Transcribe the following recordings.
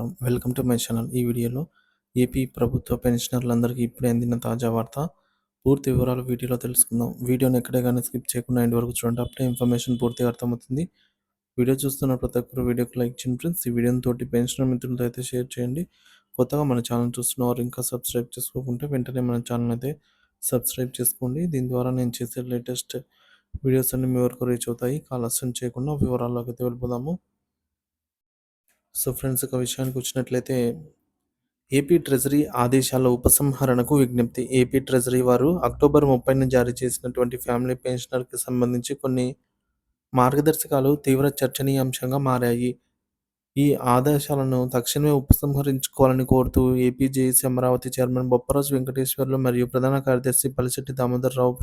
నమస్కారం. Welcome to my channel. ఈ వీడియోలో ఏపీ ప్రభుత్వ పెన్షనర్లందరికీ ఇప్పుడే అందిన తాజా వార్త. పూర్తి వివరాలు వీడియోలో తెలుసుకుందాం. వీడియోని ఎక్కడే గానీ స్కిప్ చేయకుండా ఎండ్ వరకు చూడండి. అప్పుడే ఇన్ఫర్మేషన్ పూర్తిగా అర్థమవుతుంది. వీడియో చూస్తున్న ప్రతి ఒక్కరు వీడియోకి లైక్ చేయండి ఫ్రెండ్స్. ఈ వీడియోని తోటి పెన్షనర్ మిత్రులతో అయితే షేర్ చేయండి. కొత్తగా మన ఛానల్ చూస్తున్నవారు ఇంకా సబ్స్క్రైబ్ చేసుకోకుంటే వెంటనే మన ఛానల్ అయితే సబ్స్క్రైబ్ చేసుకోండి. దీని ద్వారా నేను చేసే లేటెస్ట్ వీడియోస్ అన్ని మీ వరకు రీచ్ అవుతాయి. ఆలస్యం చేయకుండా వివరాల్లోకి అయితే వెళ్ళిపోదాము. సో ఫ్రెండ్స్, ఒక విషయానికి వచ్చినట్లయితే ఏపీ ట్రెజరీ ఆదేశాల ఉపసంహరణకు విజ్ఞప్తి. ఏపీ ట్రెజరీ వారు అక్టోబర్ 30న జారీ చేసినటువంటి ఫ్యామిలీ పెన్షనర్కి సంబంధించి కొన్ని మార్గదర్శకాలు తీవ్ర చర్చనీయాంశంగా మారాయి. ఈ ఆదేశాలను తక్షణమే ఉపసంహరించుకోవాలని కోరుతూ AP JAC Amaravati chairman Bopparaju Venkateswarlu మరియు ప్రధాన కార్యదర్శి పలిశెట్టి దామోదరరావు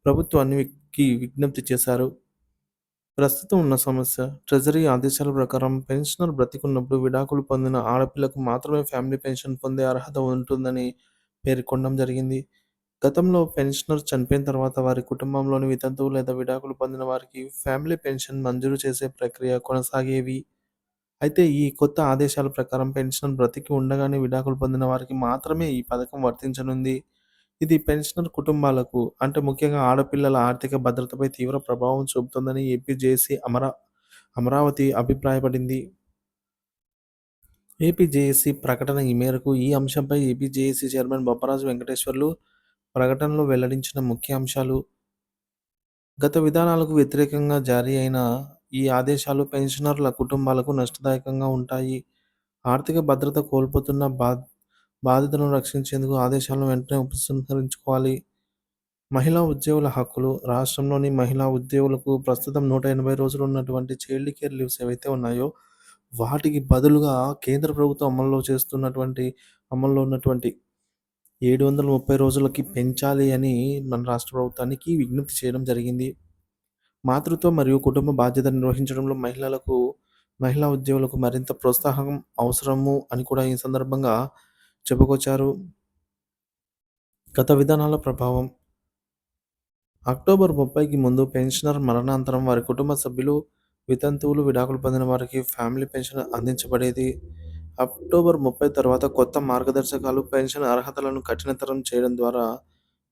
ప్రభుత్వానికి విజ్ఞప్తి చేశారు. ప్రస్తుతం ఉన్న సమస్య ట్రెజరీ ఆదేశాల ప్రకారం పెన్షనర్ బ్రతికున్నప్పుడు విడాకులు పొందిన ఆడపిల్లకు మాత్రమే ఫ్యామిలీ పెన్షన్ పొందే అర్హత ఉంటుందని పేర్కొనడం జరిగింది. గతంలో పెన్షనర్ చనిపోయిన తర్వాత వారి కుటుంబంలోని వితంతువు లేదా విడాకులు పొందిన వారికి ఫ్యామిలీ పెన్షన్ మంజూరు చేసే ప్రక్రియ కొనసాగేవి. అయితే ఈ కొత్త ఆదేశాల ప్రకారం పెన్షనర్ బ్రతికి ఉండగానే విడాకులు పొందిన వారికి మాత్రమే ఈ పథకం వర్తించనుంది. ఇది పెన్షనర్ కుటుంబాలకు, అంటే ముఖ్యంగా ఆడపిల్లల ఆర్థిక భద్రతపై తీవ్ర ప్రభావం చూపుతుందని ఏపీ జేఏసీ అమరావతి అభిప్రాయపడింది. ఏపీ జేఏసీ ప్రకటన ఈ మేరకు. ఈ అంశంపై AP JAC chairman Bopparaju Venkateswarlu ప్రకటనలో వెల్లడించిన ముఖ్య అంశాలు. గత విధానాలకు వ్యతిరేకంగా జారీ అయిన ఈ ఆదేశాలు పెన్షనర్ల కుటుంబాలకు నష్టదాయకంగా ఉంటాయి. ఆర్థిక భద్రత కోల్పోతున్న బాధితులను రక్షించేందుకు ఆదేశాలను వెంటనే ఉపసంహరించుకోవాలి. మహిళా ఉద్యోగుల హక్కులు. రాష్ట్రంలోని మహిళా ఉద్యోగులకు ప్రస్తుతం 180 రోజులు ఉన్నటువంటి చైల్డ్ కేర్ లీవ్స్ ఏవైతే ఉన్నాయో, వాటికి బదులుగా కేంద్ర ప్రభుత్వం అమల్లో ఉన్నటువంటి 730 రోజులకి పెంచాలి అని మన రాష్ట్ర ప్రభుత్వానికి విజ్ఞప్తి చేయడం జరిగింది. మాతృత్వం మరియు కుటుంబ బాధ్యత నిర్వహించడంలో మహిళా ఉద్యోగులకు మరింత ప్రోత్సాహం అవసరము అని కూడా ఈ సందర్భంగా చెప్పుకొచ్చారు. గత విధానాల ప్రభావం. అక్టోబర్ 30కి ముందు పెన్షనర్ మరణాంతరం వారి కుటుంబ సభ్యులు, వితంతువులు, విడాకులు పొందిన వారికి ఫ్యామిలీ పెన్షన్ అందించబడేది. అక్టోబర్ 30 తర్వాత కొత్త మార్గదర్శకాలు పెన్షన్ అర్హతలను కఠినతరం చేయడం ద్వారా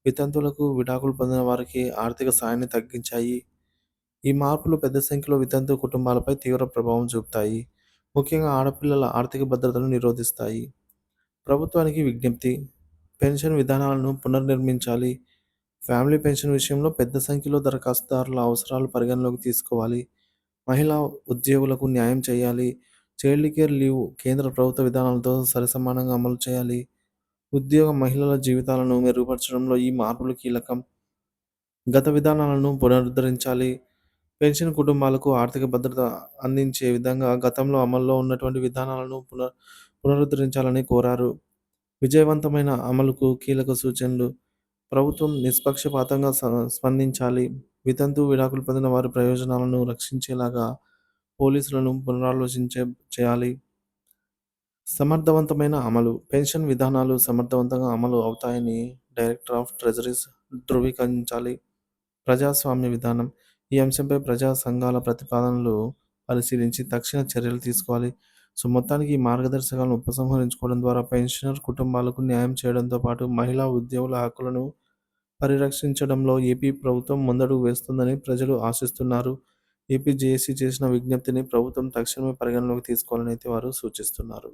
వితంతువులకు, విడాకులు పొందిన వారికి ఆర్థిక సాయాన్ని తగ్గించాయి. ఈ మార్పులు పెద్ద సంఖ్యలో వితంతు కుటుంబాలపై తీవ్ర ప్రభావం చూపుతాయి. ముఖ్యంగా ఆడపిల్లల ఆర్థిక భద్రతను నిరోధిస్తాయి. ప్రభుత్వానికి విజ్ఞప్తి. పెన్షన్ విధానాలను పునర్నిర్మించాలి. ఫ్యామిలీ పెన్షన్ విషయంలో పెద్ద సంఖ్యలో దరఖాస్తుదారుల అవసరాలు పరిగణలోకి తీసుకోవాలి. మహిళా ఉద్యోగులకు న్యాయం చేయాలి. చైల్డ్ కేర్ లీవ్ కేంద్ర ప్రభుత్వ విధానాలతో సరిసమానంగా అమలు చేయాలి. ఉద్యోగ మహిళల జీవితాలను మెరుగుపరచడంలో ఈ మార్పులు కీలకం. గత విధానాలను పునరుద్ధరించాలి. పెన్షన్ కుటుంబాలకు ఆర్థిక భద్రత అందించే విధంగా గతంలో అమల్లో ఉన్నటువంటి విధానాలను పునరుద్ధరించాలని కోరారు. విజయవంతమైన అమలుకు కీలక సూచనలు. ప్రభుత్వం నిష్పక్షపాతంగా స్పందించాలి. వితంతు, విడాకులు పొందిన వారి ప్రయోజనాలను రక్షించేలాగా పోలీసులను చేయాలి. సమర్థవంతమైన అమలు. పెన్షన్ విధానాలు సమర్థవంతంగా అమలు అవుతాయని డైరెక్టర్ ఆఫ్ ట్రెజరీస్ ధృవీకరించాలి. ప్రజాస్వామ్య విధానం. ఈ అంశంపై ప్రజా సంఘాల ప్రతిపాదనలు పరిశీలించి తక్షణ చర్యలు తీసుకోవాలి. సో మొత్తానికి ఈ మార్గదర్శకాలను ఉపసంహరించుకోవడం ద్వారా పెన్షనర్ కుటుంబాలకు న్యాయం చేయడంతో పాటు మహిళా ఉద్యోగుల హక్కులను పరిరక్షించడంలో ఏపీ ప్రభుత్వం ముందడుగు వేస్తుందని ప్రజలు ఆశిస్తున్నారు. ఏపీ జేఏసీ చేసిన విజ్ఞప్తిని ప్రభుత్వం తక్షణమే పరిగణలోకి తీసుకోవాలని అయితే వారు సూచిస్తున్నారు.